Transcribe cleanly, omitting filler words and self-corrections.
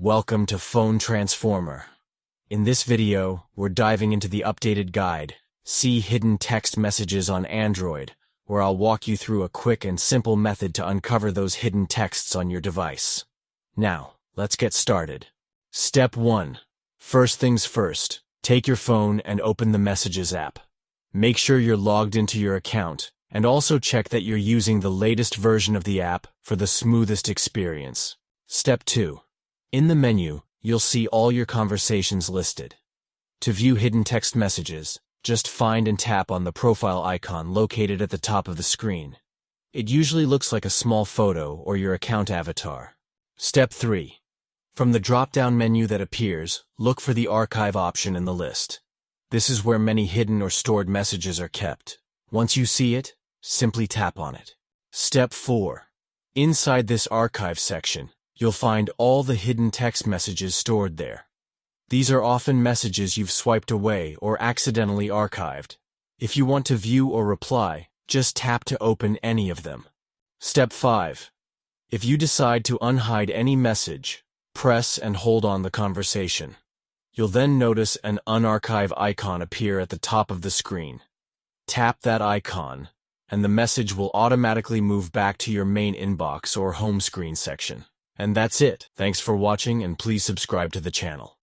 Welcome to Phone Transformer. In this video, we're diving into the updated guide, See Hidden Text Messages on Android, where I'll walk you through a quick and simple method to uncover those hidden texts on your device. Now, let's get started. Step 1. First things first, take your phone and open the Messages app. Make sure you're logged into your account, and also check that you're using the latest version of the app for the smoothest experience. Step 2. In the menu, you'll see all your conversations listed. To view hidden text messages, just find and tap on the profile icon located at the top of the screen. It usually looks like a small photo or your account avatar. Step 3. From the drop-down menu that appears, look for the archive option in the list. This is where many hidden or stored messages are kept. Once you see it, simply tap on it. Step 4. Inside this archive section, you'll find all the hidden text messages stored there. These are often messages you've swiped away or accidentally archived. If you want to view or reply, just tap to open any of them. Step 5. If you decide to unhide any message, press and hold on the conversation. You'll then notice an Unarchive icon appear at the top of the screen. Tap that icon, and the message will automatically move back to your main inbox or home screen section. And that's it. Thanks for watching, and please subscribe to the channel.